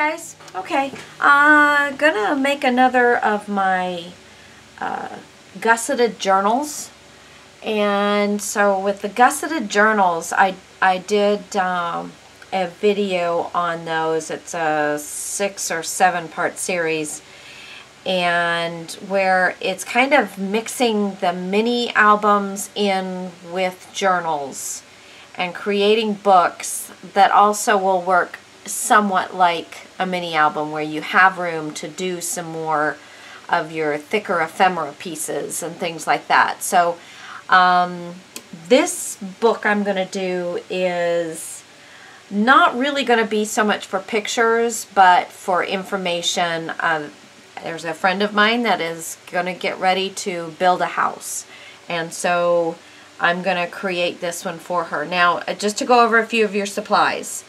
guys. Okay, gonna make another of my gusseted journals. And so with the gusseted journals, I did a video on those. It's a 6 or 7 part series, and where it's kind of mixing the mini albums in with journals and creating books that also will work somewhat like a mini album, where you have room to do some more of your thicker ephemera pieces and things like that. So this book I'm going to do is not really going to be so much for pictures, but for information. There's a friend of mine that is going to get ready to build a house, and so I'm going to create this one for her. Now, just to go over a few of your supplies.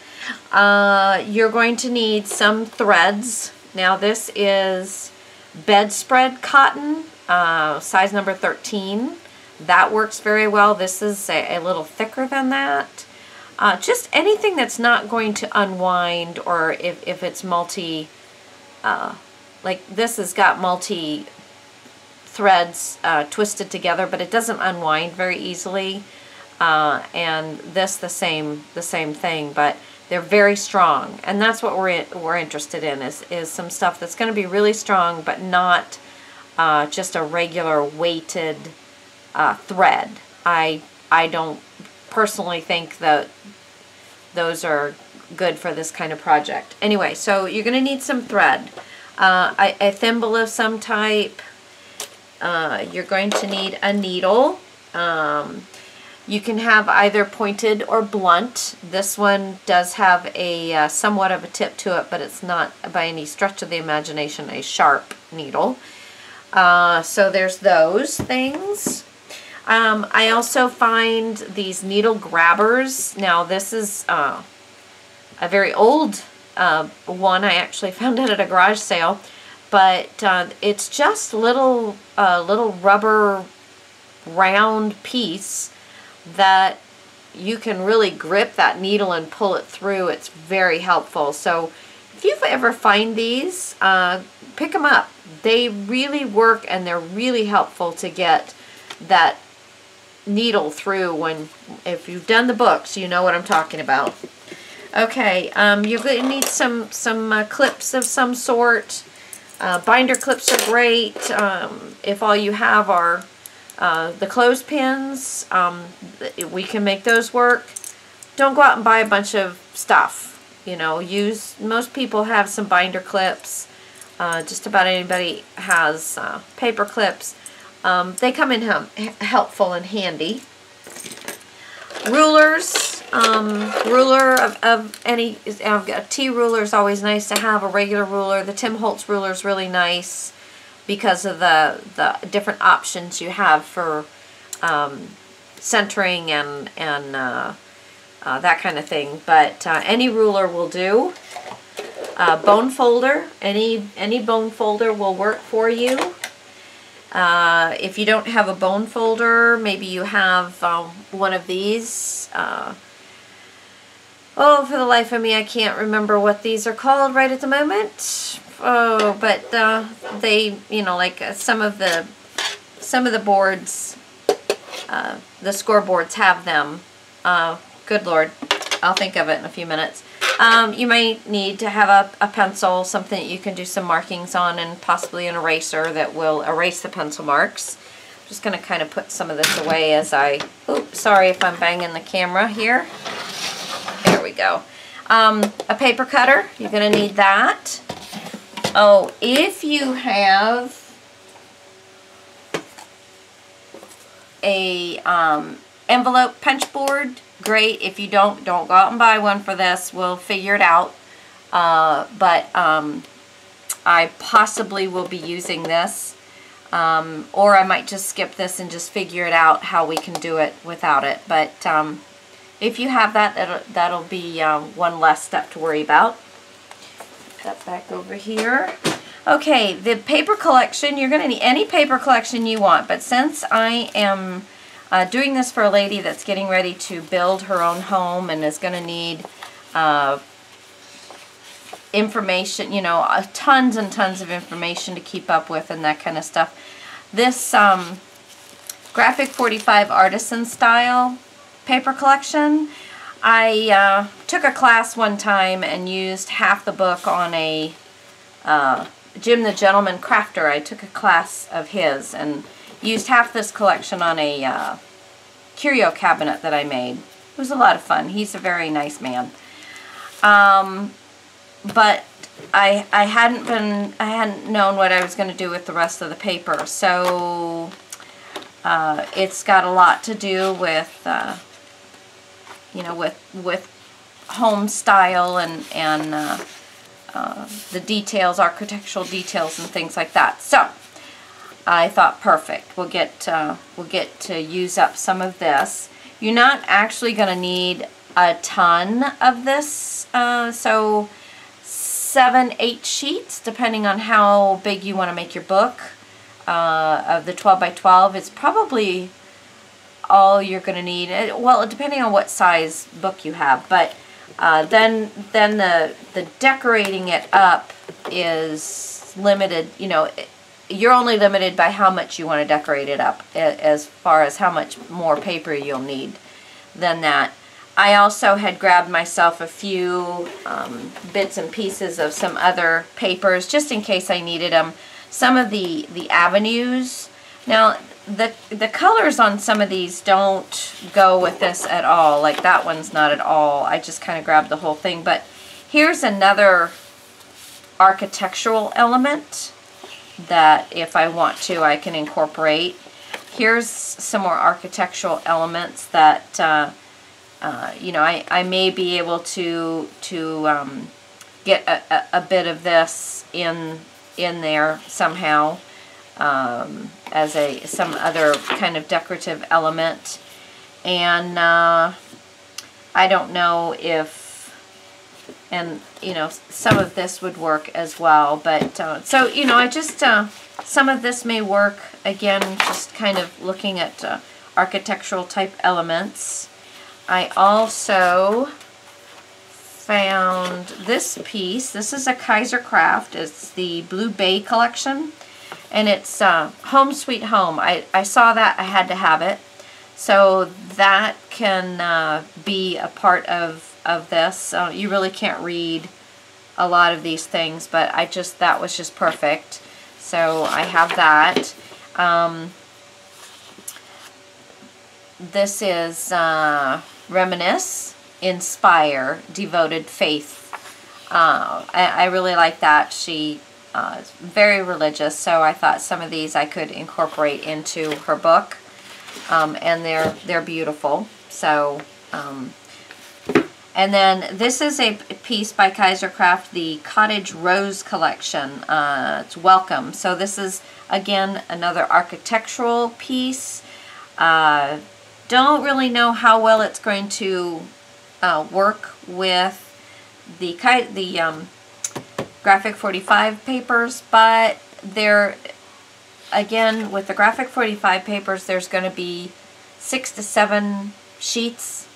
You're going to need some threads. Now, this is bedspread cotton, size number 13. That works very well. This is a little thicker than that. Just anything that's not going to unwind, or if it's multi, like this has got multi threads twisted together, but it doesn't unwind very easily. And this the same thing, but they're very strong, and that's what we're interested in, is some stuff that's going to be really strong, but not just a regular weighted thread. I don't personally think that those are good for this kind of project. Anyway, so you're going to need some thread, a thimble of some type. You're going to need a needle. You can have either pointed or blunt. This one does have a somewhat of a tip to it, but it's not by any stretch of the imagination a sharp needle. So there's those things. I also find these needle grabbers. Now this is a very old one. I actually found it at a garage sale, but it's just little rubber round piece that you can really grip that needle and pull it through. It's very helpful. So if you ever find these, pick them up. They really work, and they're really helpful to get that needle through. If you've done the books, you know what I'm talking about. Okay, you're going to need some clips of some sort. Binder clips are great. If all you have are the clothespins, we can make those work. Don't go out and buy a bunch of stuff. You know, most people have some binder clips. Just about anybody has paper clips. They come in helpful and handy. Rulers, ruler of any, a T ruler is always nice to have. A regular ruler. The Tim Holtz ruler is really nice because of the different options you have for centering and that kind of thing. But any ruler will do. Bone folder, any bone folder will work for you. If you don't have a bone folder, maybe you have one of these. Oh, for the life of me, I can't remember what these are called right at the moment. Oh, but they, you know, like some of the boards, the scoreboards have them. Good Lord, I'll think of it in a few minutes. You might need to have a pencil, something that you can do some markings on, and possibly an eraser that will erase the pencil marks. I'm just going to kind of put some of this away as oops, sorry if I'm banging the camera here. There we go. A paper cutter, you're going to need that. Oh, if you have a envelope punch board, great. If you don't go out and buy one for this. We'll figure it out. But I possibly will be using this. Or I might just skip this and just figure it out how we can do it without it. But if you have that, that'll be one less step to worry about. Put that back over here. Okay, the paper collection, you're going to need any paper collection you want. But since I am doing this for a lady that's getting ready to build her own home and is going to need information, you know, tons and tons of information to keep up with and that kind of stuff. This Graphic 45 Artisan Style paper collection, I took a class one time and used half the book on a Jim the Gentleman Crafter. I took a class of his and used half this collection on a curio cabinet that I made. It was a lot of fun. He's a very nice man. But I hadn't known what I was going to do with the rest of the paper. So it's got a lot to do with you know, with home style and the details, architectural details and things like that. So I thought, perfect. We'll get to use up some of this. You're not actually going to need a ton of this, so 7-8 sheets, depending on how big you want to make your book. Of the 12 by 12, it's probably all you're going to need. Well, depending on what size book you have, but then the decorating it up is limited. You know, you're only limited by how much you want to decorate it up, as far as how much more paper you'll need than that. I also had grabbed myself a few bits and pieces of some other papers, just in case I needed them. Some of the avenues. Now, the colors on some of these don't go with this at all. Like that one's not at all. I just kind of grabbed the whole thing. But here's another architectural element that if I want to, I can incorporate. Here's some more architectural elements that you know, I may be able to get a bit of this in there somehow as some other kind of decorative element. And I don't know if, and you know, some of this would work as well, but so you know, I just some of this may work. Again, just kind of looking at architectural type elements. I also found this piece. This is a Kaiser Craft. It's the Blue Bay collection, and it's Home Sweet Home. I saw that, I had to have it, so that can be a part of this. You really can't read a lot of these things, but that was just perfect. So I have that. This is Reminisce, Inspire, Devoted Faith. I really like that. She is very religious, so I thought some of these I could incorporate into her book, and they're beautiful. So, and then this is a piece by Kaiser Craft, the Cottage Rose collection. It's Welcome. So this is again another architectural piece. Don't really know how well it's going to work with the Graphic 45 papers, but again, with the Graphic 45 papers, there's going to be 6 to 7 sheets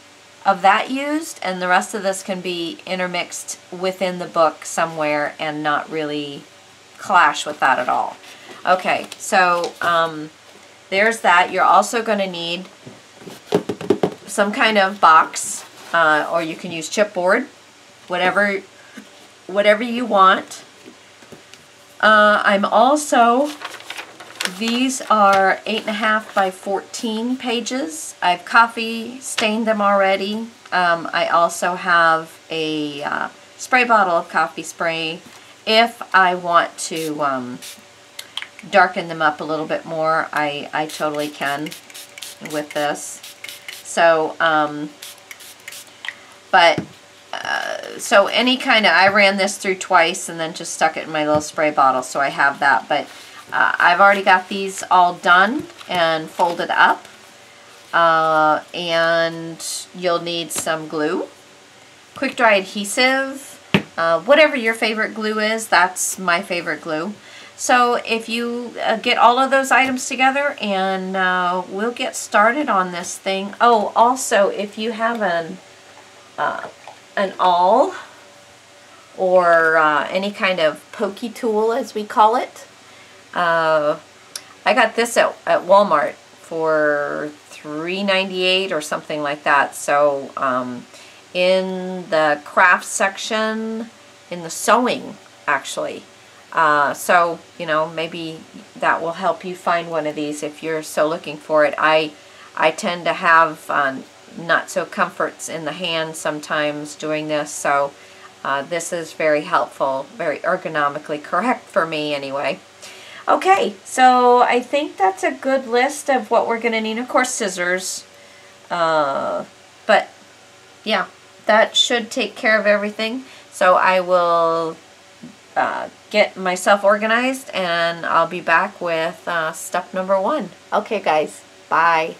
of that used, and the rest of this can be intermixed within the book somewhere and not really clash with that at all. Okay, so there's that. You're also going to need some kind of box, or you can use chipboard, whatever you want. I'm also, these are 8.5 by 14 pages. I've coffee stained them already. I also have a spray bottle of coffee spray if I want to darken them up a little bit more. I totally can with this. So, so any kind of, I ran this through twice and then just stuck it in my little spray bottle, so I have that. But I've already got these all done and folded up, and you'll need some glue, quick dry adhesive, whatever your favorite glue is. That's my favorite glue. So if you get all of those items together, and we'll get started on this thing. Oh, also, if you have an awl or any kind of pokey tool, as we call it. I got this at Walmart for $3.98 or something like that. So in the craft section, in the sewing actually. So, you know, maybe that will help you find one of these if you're so looking for it. I tend to have not so comforts in the hand sometimes doing this, so this is very helpful, very ergonomically correct for me anyway. Okay, so I think that's a good list of what we're going to need. Of course, scissors, but yeah, that should take care of everything. So I will get myself organized, and I'll be back with step number 1. Okay, guys, bye.